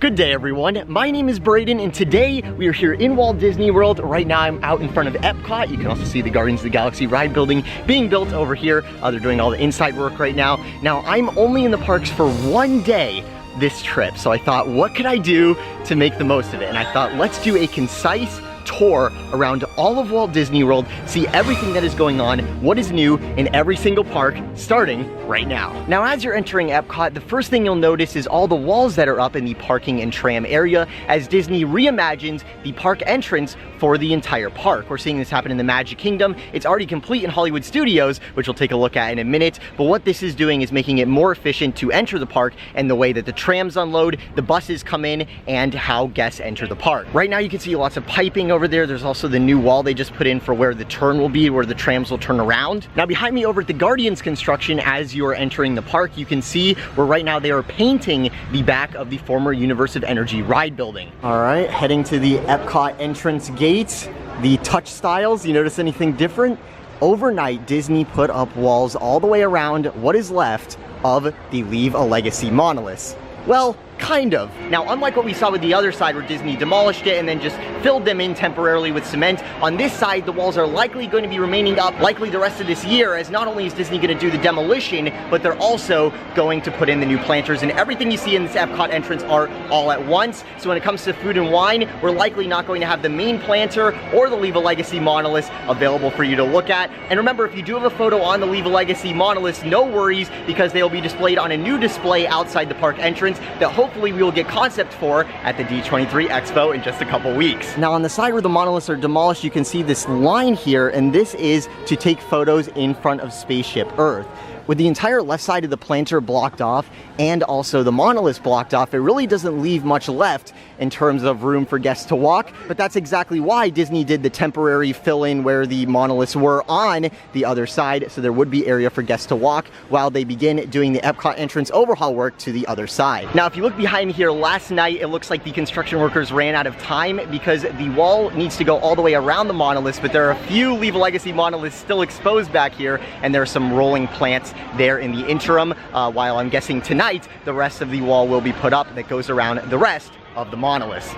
Good day, everyone. My name is Brayden, and today we are here in Walt Disney World. Right now I'm out in front of Epcot. You can also see the Guardians of the Galaxy ride building being built over here. They're doing all the inside work right now. Now, I'm only in the parks for one day this trip, so I thought, what could I do to make the most of it? And I thought, let's do a concise tour around all of Walt Disney World, see everything that is going on, what is new in every single park, starting right now. Now, as you're entering Epcot, the first thing you'll notice is all the walls that are up in the parking and tram area as Disney reimagines the park entrance for the entire park. We're seeing this happen in the Magic Kingdom. It's already complete in Hollywood Studios, which we'll take a look at in a minute, but what this is doing is making it more efficient to enter the park and the way that the trams unload, the buses come in, and how guests enter the park. Right now you can see lots of piping over there. There's also the new wall they just put in for where the turn will be, where the trams will turn around. Now behind me over at the Guardians construction, as you are entering the park, you can see where right now they are painting the back of the former Universe of Energy ride building. All right, heading to the Epcot entrance gates. The touch styles, you notice anything different? Overnight, Disney put up walls all the way around what is left of the Leave a Legacy monoliths. Well, kind of. Now, unlike what we saw with the other side where Disney demolished it and then just filled them in temporarily with cement, on this side the walls are likely going to be remaining up likely the rest of this year, as not only is Disney going to do the demolition, but they're also going to put in the new planters, and everything you see in this Epcot entrance are all at once. So when it comes to food and wine, we're likely not going to have the main planter or the Leave a Legacy monoliths available for you to look at. And remember, if you do have a photo on the Leave a Legacy monoliths, no worries, because they will be displayed on a new display outside the park entrance that hopefully we will get concept for at the D23 Expo in just a couple weeks. Now on the side where the monoliths are demolished, you can see this line here, and this is to take photos in front of Spaceship Earth. With the entire left side of the planter blocked off and also the monoliths blocked off, it really doesn't leave much left in terms of room for guests to walk, but that's exactly why Disney did the temporary fill-in where the monoliths were on the other side, so there would be area for guests to walk while they begin doing the Epcot Entrance Overhaul work to the other side. Now, if you look behind me here, last night it looks like the construction workers ran out of time because the wall needs to go all the way around the monoliths, but there are a few Leave a Legacy monoliths still exposed back here, and there are some rolling plants there in the interim, while I'm guessing tonight the rest of the wall will be put up that goes around the rest of the monoliths.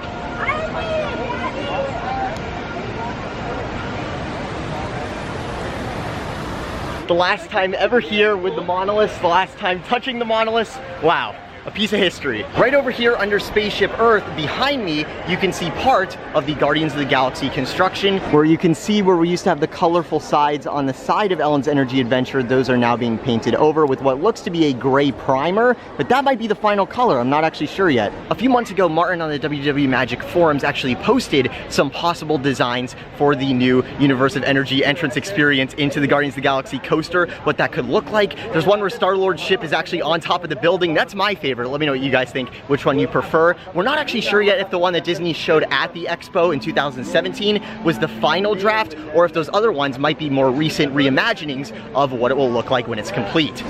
The last time ever here with the monoliths, the last time touching the monoliths, wow. A piece of history. Right over here under Spaceship Earth, behind me, you can see part of the Guardians of the Galaxy construction, where you can see where we used to have the colorful sides on the side of Ellen's Energy Adventure. Those are now being painted over with what looks to be a gray primer, but that might be the final color. I'm not actually sure yet. A few months ago, Martin on the WW Magic forums actually posted some possible designs for the new Universe of Energy entrance experience into the Guardians of the Galaxy coaster, what that could look like. There's one where Star-Lord's ship is actually on top of the building. That's my favorite. Let me know what you guys think, which one you prefer. We're not actually sure yet if the one that Disney showed at the Expo in 2017 was the final draft, or if those other ones might be more recent reimaginings of what it will look like when it's complete.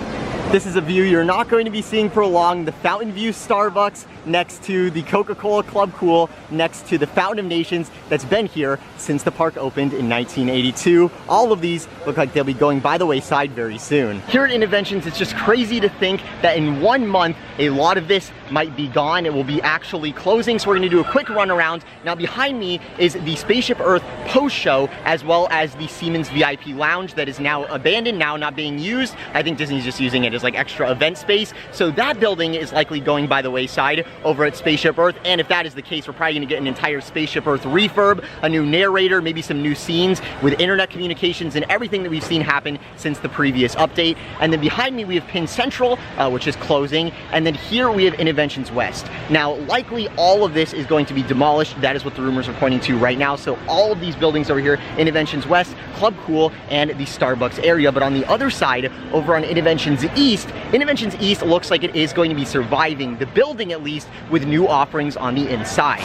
This is a view you're not going to be seeing for long. The Fountain View Starbucks next to the Coca-Cola Club Cool, next to the Fountain of Nations that's been here since the park opened in 1982. All of these look like they'll be going by the wayside very soon. Here at Innoventions, it's just crazy to think that in 1 month, a lot of this might be gone. It will be actually closing, so we're gonna do a quick run around. Now behind me is the Spaceship Earth post-show, as well as the Siemens VIP Lounge that is now abandoned, now not being used. I think Disney's just using it as like extra event space. So that building is likely going by the wayside over at Spaceship Earth, and if that is the case, we're probably gonna get an entire Spaceship Earth refurb, a new narrator, maybe some new scenes with internet communications and everything that we've seen happen since the previous update. And then behind me we have Penn Central, which is closing, and then here we have Innoventions West. Now, likely all of this is going to be demolished. That is what the rumors are pointing to right now. So all of these buildings over here, Innoventions West, Club Cool, and the Starbucks area. But on the other side, over on Innoventions East looks like it is going to be surviving, the building at least, with new offerings on the inside.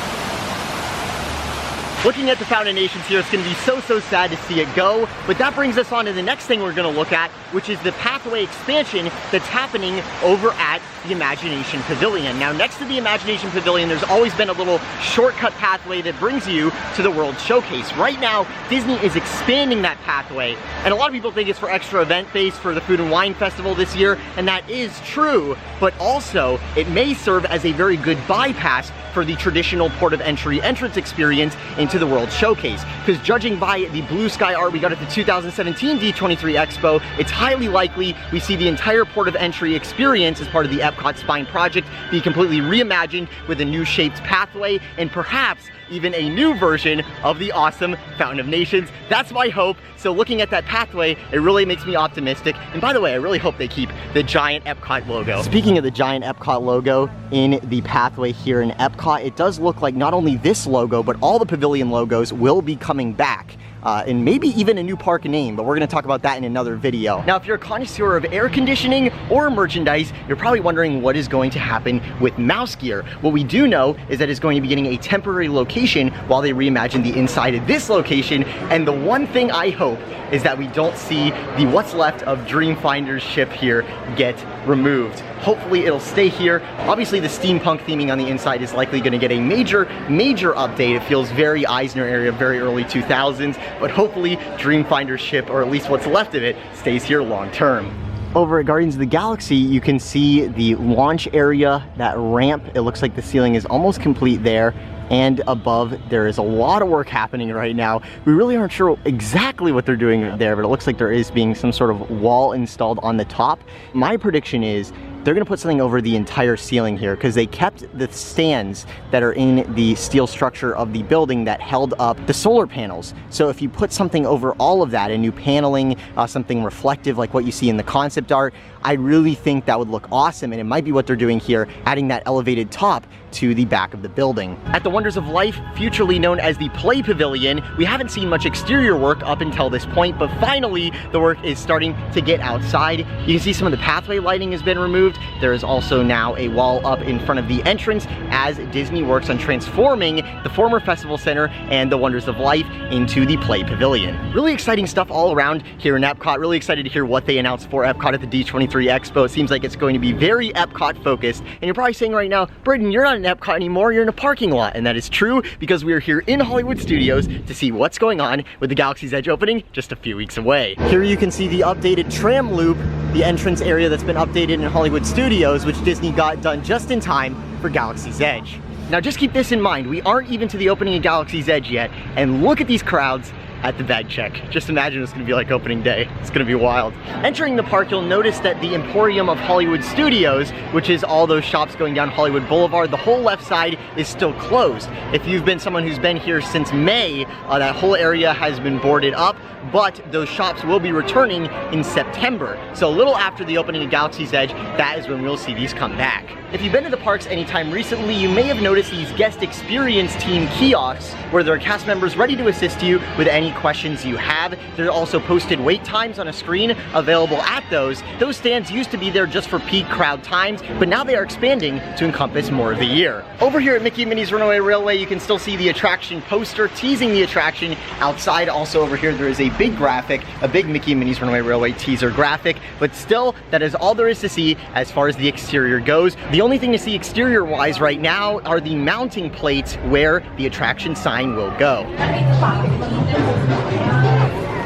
Looking at the Fountain Nations here, it's gonna be so sad to see it go, but that brings us on to the next thing we're gonna look at, which is the pathway expansion that's happening over at the Imagination Pavilion. Now, next to the Imagination Pavilion, there's always been a little shortcut pathway that brings you to the World Showcase. Right now, Disney is expanding that pathway, and a lot of people think it's for extra event base for the Food and Wine Festival this year, and that is true, but also it may serve as a very good bypass for the traditional port of entry entrance experience into the World Showcase. Because judging by the blue sky art we got at the 2017 D23 Expo, it's highly likely we see the entire port of entry experience as part of the Epcot Spine project be completely reimagined with a new shaped pathway and perhaps even a new version of the awesome Fountain of Nations. That's my hope. So looking at that pathway, it really makes me optimistic. And by the way, I really hope they keep the giant Epcot logo. Speaking of the giant Epcot logo in the pathway here in Epcot, it does look like not only this logo, but all the Pavilion logos will be coming back. And maybe even a new park name, but we're gonna talk about that in another video. Now, if you're a connoisseur of air conditioning or merchandise, you're probably wondering what is going to happen with Mouse Gear. What we do know is that it's going to be getting a temporary location while they reimagine the inside of this location, and the one thing I hope is that we don't see the what's left of Dreamfinder's ship here get removed. Hopefully it'll stay here. Obviously the steampunk theming on the inside is likely gonna get a major update. It feels very Eisner area, very early 2000s, but hopefully Dreamfinder's ship, or at least what's left of it, stays here long term. Over at Guardians of the Galaxy, you can see the launch area, that ramp. It looks like the ceiling is almost complete there. And above, there is a lot of work happening right now. We really aren't sure exactly what they're doing there, but it looks like there is being some sort of wall installed on the top. My prediction is they're gonna put something over the entire ceiling here because they kept the stands that are in the steel structure of the building that held up the solar panels. So if you put something over all of that, a new paneling, something reflective like what you see in the concept art, I really think that would look awesome, and it might be what they're doing here, adding that elevated top to the back of the building. At the Wonders of Life, futurely known as the Play Pavilion, we haven't seen much exterior work up until this point, but finally the work is starting to get outside. You can see some of the pathway lighting has been removed. There is also now a wall up in front of the entrance as Disney works on transforming the former Festival Center and the Wonders of Life into the Play Pavilion. Really exciting stuff all around here in Epcot. Really excited to hear what they announced for Epcot at the D23 Expo. It seems like it's going to be very Epcot focused. And you're probably saying right now, Brayden, you're not in Epcot anymore, you're in a parking lot. And that is true because we are here in Hollywood Studios to see what's going on with the Galaxy's Edge opening just a few weeks away. Here you can see the updated tram loop, the entrance area that's been updated in Hollywood Studios, which Disney got done just in time for Galaxy's Edge. Now just keep this in mind, we aren't even to the opening of Galaxy's Edge yet, and look at these crowds at the bag check. Just imagine it's gonna be like opening day. It's gonna be wild. Entering the park, you'll notice that the Emporium of Hollywood Studios, which is all those shops going down Hollywood Boulevard, the whole left side is still closed. If you've been someone who's been here since May, that whole area has been boarded up, but those shops will be returning in September. So a little after the opening of Galaxy's Edge, that is when we'll see these come back. If you've been to the parks anytime recently, you may have noticed these guest experience team kiosks where there are cast members ready to assist you with any questions you have. There are also posted wait times on a screen available at those. Those stands used to be there just for peak crowd times, but now they are expanding to encompass more of the year. Over here at Mickey and Minnie's Runaway Railway, you can still see the attraction poster teasing the attraction. Outside, also over here, there is a big graphic, a big Mickey and Minnie's Runaway Railway teaser graphic, but still, that is all there is to see as far as the exterior goes. The only thing to see exterior-wise right now are the mounting plates where the attraction sign will go.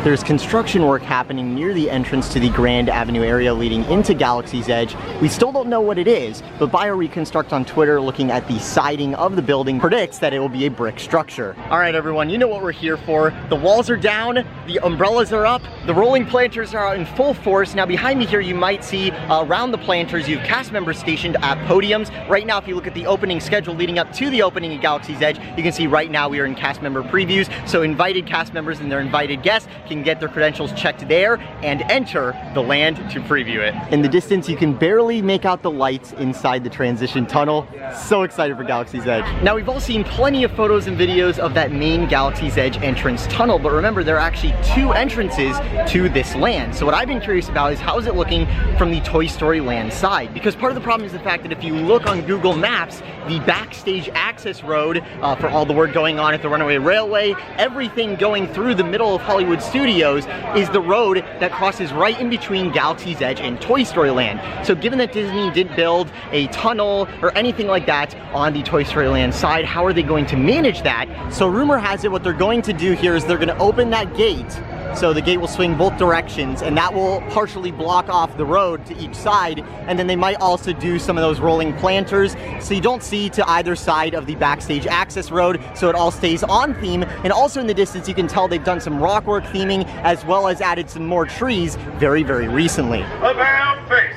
There's construction work happening near the entrance to the Grand Avenue area leading into Galaxy's Edge. We still don't know what it is, but BioReconstruct on Twitter, looking at the siding of the building, predicts that it will be a brick structure. All right, everyone, you know what we're here for. The walls are down, the umbrellas are up, the rolling planters are out in full force. Now behind me here, you might see around the planters, you have cast members stationed at podiums. Right now, if you look at the opening schedule leading up to the opening of Galaxy's Edge, you can see right now we are in cast member previews. So invited cast members and their invited guests can can get their credentials checked there and enter the land to preview it. In the distance, you can barely make out the lights inside the transition tunnel. So excited for Galaxy's Edge. Now, we've all seen plenty of photos and videos of that main Galaxy's Edge entrance tunnel, but remember, there are actually 2 entrances to this land. So what I've been curious about is how is it looking from the Toy Story Land side? Because part of the problem is the fact that if you look on Google Maps, the backstage access road for all the work going on at the Runaway Railway, everything going through the middle of Hollywood Studios is the road that crosses right in between Galaxy's Edge and Toy Story Land. So given that Disney didn't build a tunnel or anything like that on the Toy Story Land side, how are they going to manage that? So rumor has it what they're going to do here is they're going to open that gate. So the gate will swing both directions, and that will partially block off the road to each side. And then they might also do some of those rolling planters so you don't see to either side of the backstage access road, so it all stays on theme. And also in the distance, you can tell they've done some rock work theming as well as added some more trees very, very recently. About face.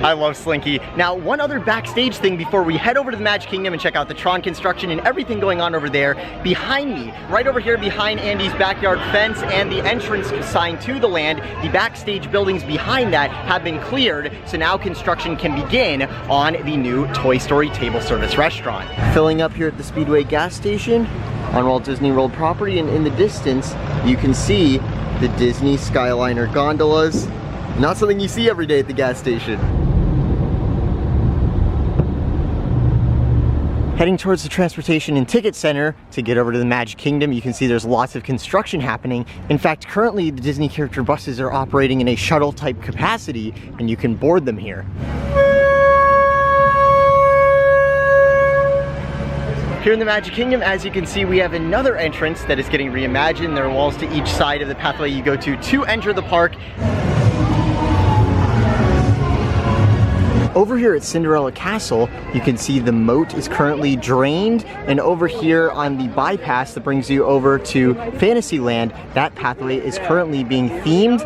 I love Slinky. Now, one other backstage thing before we head over to the Magic Kingdom and check out the Tron construction and everything going on over there, behind me, right over here behind Andy's backyard fence and the entrance sign to the land, the backstage buildings behind that have been cleared, so now construction can begin on the new Toy Story table service restaurant. Filling up here at the Speedway gas station on Walt Disney World property, and in the distance, you can see the Disney Skyliner gondolas. Not something you see every day at the gas station. Heading towards the Transportation and Ticket Center to get over to the Magic Kingdom, you can see there's lots of construction happening. In fact, currently the Disney character buses are operating in a shuttle type capacity, and you can board them here. Here in the Magic Kingdom, as you can see, we have another entrance that is getting reimagined. There are walls to each side of the pathway you go to enter the park. Over here at Cinderella Castle, you can see the moat is currently drained, and over here on the bypass that brings you over to Fantasyland, that pathway is currently being themed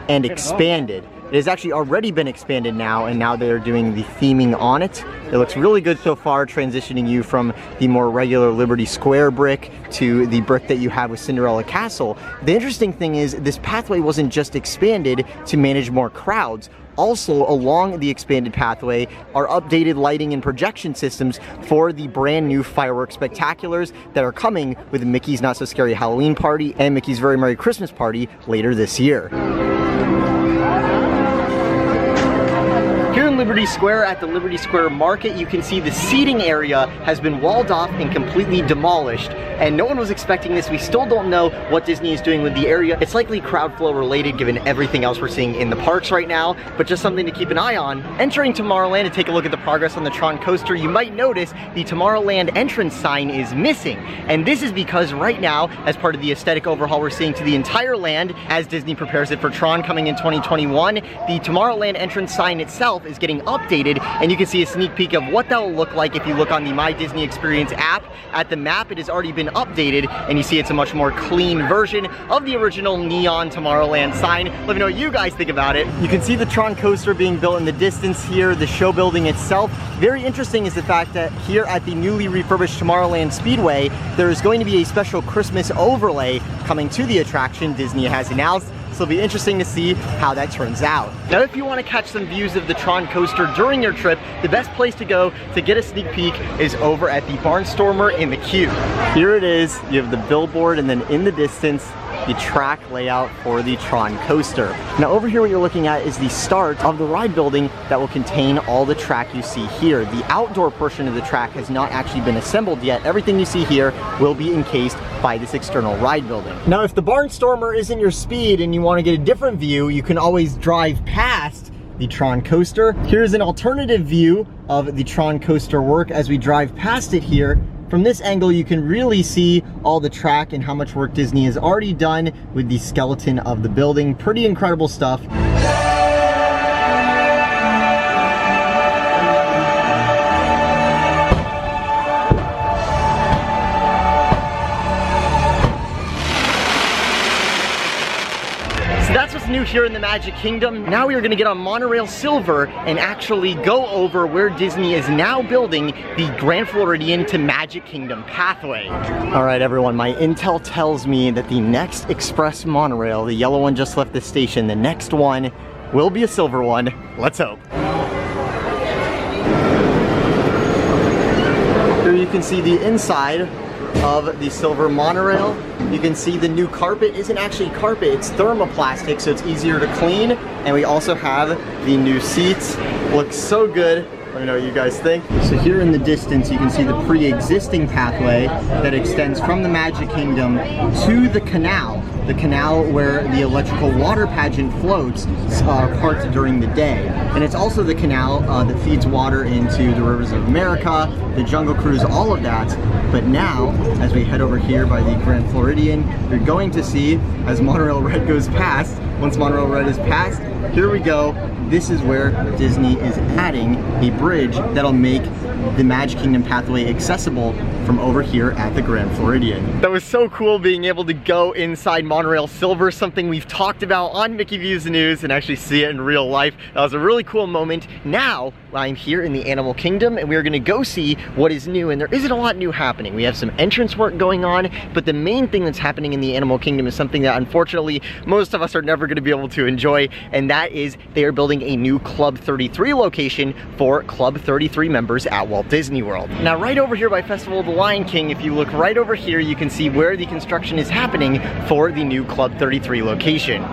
and expanded. It has actually already been expanded now, and now they're doing the theming on it. It looks really good so far, transitioning you from the more regular Liberty Square brick to the brick that you have with Cinderella Castle. The interesting thing is this pathway wasn't just expanded to manage more crowds. Also, along the expanded pathway are updated lighting and projection systems for the brand new fireworks spectaculars that are coming with Mickey's Not So Scary Halloween Party and Mickey's Very Merry Christmas Party later this year. Here in Liberty Square at the Liberty Square Market, you can see the seating area has been walled off and completely demolished, and no one was expecting this. We still don't know what Disney is doing with the area. It's likely crowd flow related given everything else we're seeing in the parks right now, but just something to keep an eye on. Entering Tomorrowland to take a look at the progress on the Tron Coaster, you might notice the Tomorrowland entrance sign is missing, and this is because right now, as part of the aesthetic overhaul we're seeing to the entire land as Disney prepares it for Tron coming in 2021, the Tomorrowland entrance sign itself is getting updated, and you can see a sneak peek of what that will look like if you look on the My Disney Experience app. At the map, it has already been updated, and you see it's a much more clean version of the original neon Tomorrowland sign. Let me know what you guys think about it. You can see the Tron Coaster being built in the distance here, the show building itself. Very interesting is the fact that here at the newly refurbished Tomorrowland Speedway, there is going to be a special Christmas overlay coming to the attraction, Disney has announced. So it'll be interesting to see how that turns out. Now, if you want to catch some views of the Tron Coaster during your trip, the best place to go to get a sneak peek is over at the Barnstormer in the queue. Here it is. You have the billboard, and then in the distance, the track layout for the Tron Coaster. Now over here what you're looking at is the start of the ride building that will contain all the track you see here. The outdoor portion of the track has not actually been assembled yet. Everything you see here will be encased by this external ride building. Now if the Barnstormer isn't your speed and you want to get a different view, you can always drive past the Tron Coaster. Here's an alternative view of the Tron Coaster work as we drive past it here. From this angle, you can really see all the track and how much work Disney has already done with the skeleton of the building. Pretty incredible stuff. is new here in the Magic Kingdom. Now we are gonna get on Monorail Silver and actually go over where Disney is now building the Grand Floridian to Magic Kingdom pathway. All right, everyone, my intel tells me that the next express monorail, the yellow one just left the station, the next one will be a silver one. Let's hope. Here you can see the inside of the silver monorail. You can see the new carpet isn't actually carpet, it's thermoplastic, so it's easier to clean. And we also have the new seats. Looks so good. Let me know what you guys think. So here in the distance, you can see the pre-existing pathway that extends from the Magic Kingdom to the canal where the electrical water pageant floats are parked during the day. And it's also the canal that feeds water into the rivers of America, the Jungle Cruise, all of that. But now, as we head over here by the Grand Floridian, you're going to see, as Monorail Red goes past, once Monorail Red is passed, here we go. This is where Disney is adding a bridge that'll make the Magic Kingdom pathway accessible from over here at the Grand Floridian. That was so cool being able to go inside Monorail Silver, something we've talked about on Mickey Views News, and actually see it in real life. That was a really cool moment. Now, I'm here in the Animal Kingdom and we're gonna go see what is new, and there isn't a lot new happening. We have some entrance work going on, but the main thing that's happening in the Animal Kingdom is something that unfortunately most of us are never gonna be able to enjoy, and that is they are building a new Club 33 location for Club 33 members at Walt Disney World. Now right over here by Festival of the Lion King, if you look right over here, you can see where the construction is happening for the new Club 33 location.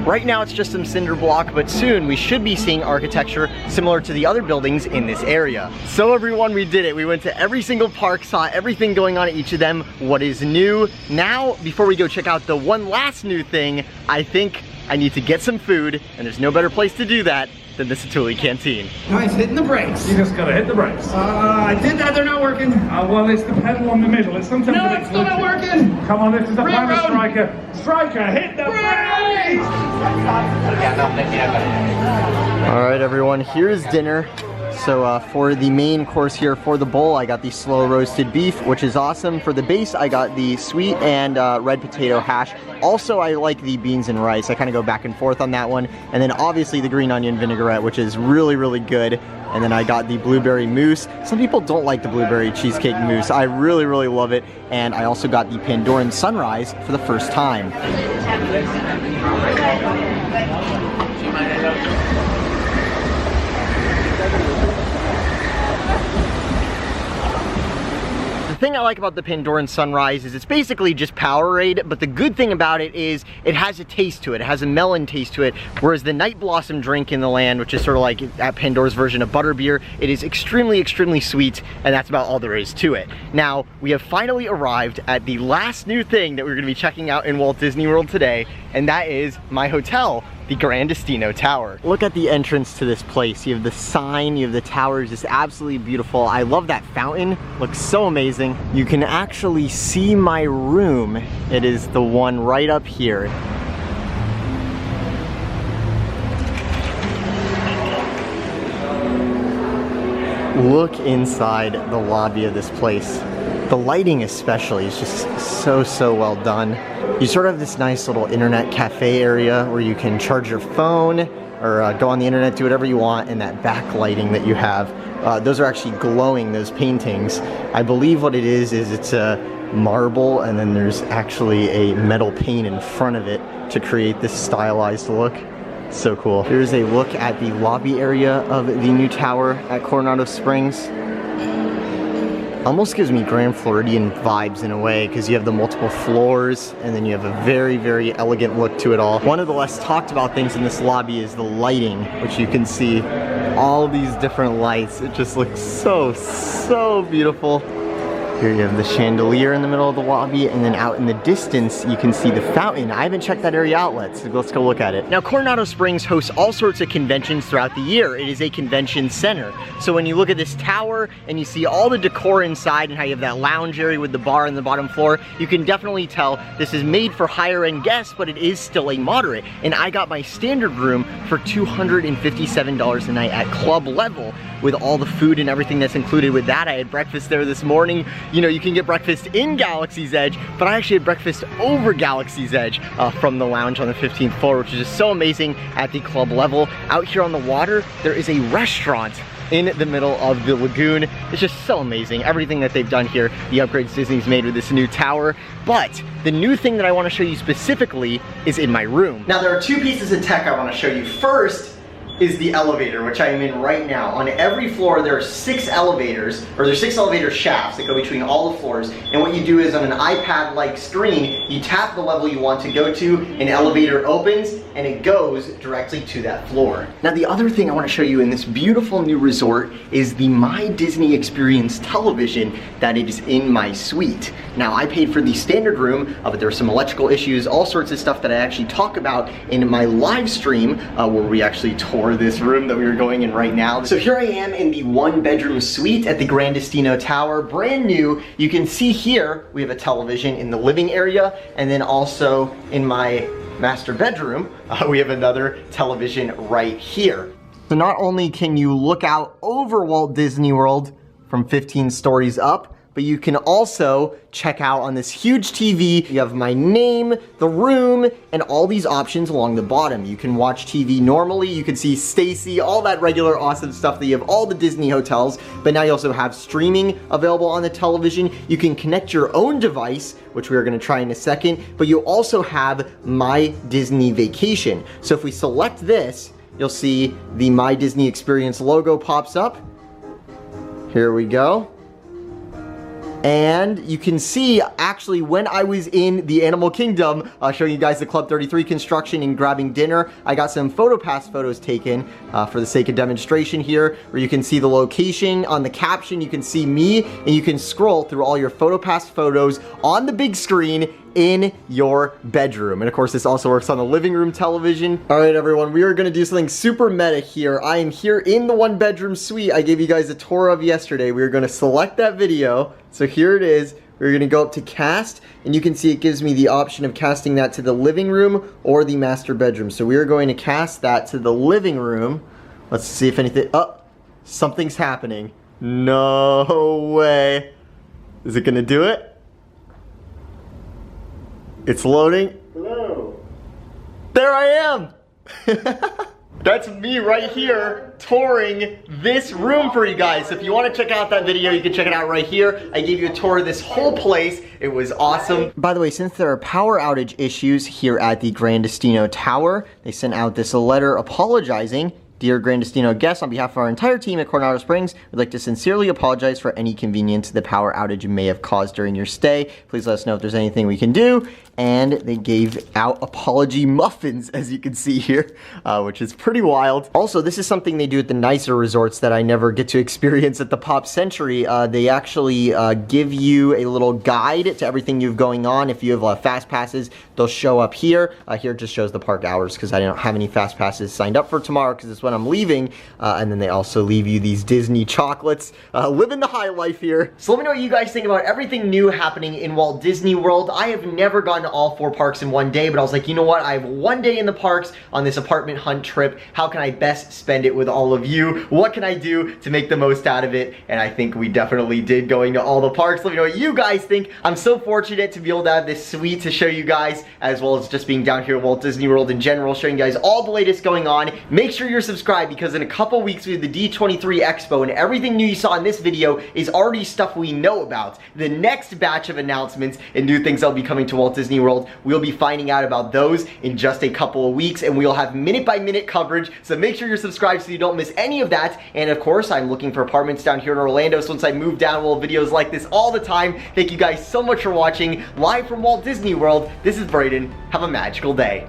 Right now it's just some cinder block, but soon we should be seeing architecture similar to the other buildings in this area. So everyone, we did it. We went to every single park, saw everything going on at each of them, what is new. Now, before we go check out the one last new thing, I think I need to get some food, and there's no better place to do that than this Attili Canteen. Nice, hitting the brakes. You just gotta hit the brakes. I did that, they're not working. Well, it's the pedal on the middle. It's sometimes No, it's still not working. Come on, this is the final Railroad. striker. Striker, hit the brakes! All right, everyone, here's dinner. So for the main course here, for the bowl, I got the slow roasted beef, which is awesome. For the base, I got the sweet and red potato hash. Also, I like the beans and rice. I kind of go back and forth on that one. And then obviously the green onion vinaigrette, which is really, really good. And then I got the blueberry mousse. Some people don't like the blueberry cheesecake mousse. I really, really love it. And I also got the Pandoran Sunrise for the first time. The thing I like about the Pandoran Sunrise is it's basically just Powerade, but the good thing about it is it has a taste to it. It has a melon taste to it, whereas the Night Blossom drink in the land, which is sort of like at Pandora's version of butterbeer, it is extremely, extremely sweet, and that's about all there is to it. Now, we have finally arrived at the last new thing that we're gonna be checking out in Walt Disney World today, and that is my hotel, the Grand Destino Tower. Look at the entrance to this place. You have the sign, you have the towers, just absolutely beautiful. I love that fountain, looks so amazing. You can actually see my room. It is the one right up here. Look inside the lobby of this place. The lighting especially is just so well done. You sort of have this nice little internet cafe area where you can charge your phone or go on the internet, do whatever you want, and that backlighting that you have. Those are actually glowing, those paintings. I believe what it is it's a marble and then there's actually a metal pane in front of it to create this stylized look. So cool. Here's a look at the lobby area of the new tower at Coronado Springs. Almost gives me Grand Floridian vibes in a way, because you have the multiple floors and then you have a very elegant look to it all. One of the less talked about things in this lobby is the lighting, which you can see all these different lights. It just looks so beautiful. Here you have the chandelier in the middle of the lobby, and then out in the distance you can see the fountain. I haven't checked that area out yet, so let's go look at it. Now, Coronado Springs hosts all sorts of conventions throughout the year. It is a convention center. So when you look at this tower and you see all the decor inside and how you have that lounge area with the bar on the bottom floor, you can definitely tell this is made for higher end guests, but it is still a moderate. And I got my standard room for $257 a night at club level, with all the food and everything that's included with that. I had breakfast there this morning. you know, you can get breakfast in Galaxy's Edge, but I actually had breakfast over Galaxy's Edge from the lounge on the 15th floor, which is just so amazing at the club level. Out here on the water, there is a restaurant in the middle of the lagoon. It's just so amazing, everything that they've done here, the upgrades Disney's made with this new tower. But the new thing that I want to show you specifically is in my room. Now there are two pieces of tech I want to show you. First is the elevator, which I am in right now. On every floor there are 6 elevators, or there's 6 elevator shafts that go between all the floors, and what you do is on an iPad-like screen, you tap the level you want to go to, an elevator opens, and it goes directly to that floor. Now the other thing I want to show you in this beautiful new resort is the My Disney Experience television that is in my suite. Now I paid for the standard room, but there were some electrical issues, all sorts of stuff that I actually talk about in my live stream, where we actually tour this room that we were going in right now. So here I am in the 1-bedroom suite at the Gran Destino Tower, brand new. You can see here we have a television in the living area, and then also in my master bedroom we have another television right here. So not only can you look out over Walt Disney World from 15 stories up, but you can also check out on this huge TV. You have my name, the room, and all these options along the bottom. You can watch TV normally, you can see Stacy, all that regular awesome stuff that you have all the Disney hotels, but now you also have streaming available on the television. You can connect your own device, which we are gonna try in a second, but you also have My Disney Vacation. So if we select this, you'll see the My Disney Experience logo pops up. Here we go. And you can see actually when I was in the Animal Kingdom, showing you guys the Club 33 construction and grabbing dinner, I got some PhotoPass photos taken for the sake of demonstration here, where you can see the location on the caption, you can see me, and you can scroll through all your PhotoPass photos on the big screen in your bedroom. And of course this also works on the living room television. All right everyone, we are gonna do something super meta here. I am here in the 1-bedroom suite I gave you guys a tour of yesterday. We are gonna select that video. So here it is. We're gonna go up to cast, and you can see it gives me the option of casting that to the living room or the master bedroom. So we are going to cast that to the living room. Let's see if anything, oh, something's happening. No way. Is it gonna do it? It's loading. Hello. There I am. That's me right here touring this room for you guys. So if you want to check out that video, you can check it out right here. I gave you a tour of this whole place. It was awesome. By the way, since there are power outage issues here at the Gran Destino Tower, they sent out this letter apologizing. Dear Gran Destino guests, on behalf of our entire team at Coronado Springs, we'd like to sincerely apologize for any inconvenience the power outage may have caused during your stay. Please let us know if there's anything we can do. And they gave out apology muffins, as you can see here, which is pretty wild. Also, this is something they do at the nicer resorts that I never get to experience at the Pop Century. They actually give you a little guide to everything you've going on. If you have fast passes, they'll show up here. Here it just shows the park hours because I don't have any fast passes signed up for tomorrow because it's when I'm leaving. And then they also leave you these Disney chocolates. Living the high life here. So let me know what you guys think about everything new happening in Walt Disney World. I have never gone to all 4 parks in one day, but I was like, you know what? I have 1 day in the parks on this apartment hunt trip. How can I best spend it with all of you? What can I do to make the most out of it? And I think we definitely did going to all the parks. Let me know what you guys think. I'm so fortunate to be able to have this suite to show you guys, as well as just being down here at Walt Disney World in general, showing you guys all the latest going on. Make sure you're subscribed because in a couple weeks we have the D23 Expo, and everything new you saw in this video is already stuff we know about. The next batch of announcements and new things that'll be coming to Walt Disney World, we'll be finding out about those in just a couple of weeks, and we'll have minute-by-minute coverage, so make sure you're subscribed so you don't miss any of that. And of course, I'm looking for apartments down here in Orlando, so once I move down, we'll have videos like this all the time. Thank you guys so much for watching, live from Walt Disney World. This is Brayden. Have a magical day.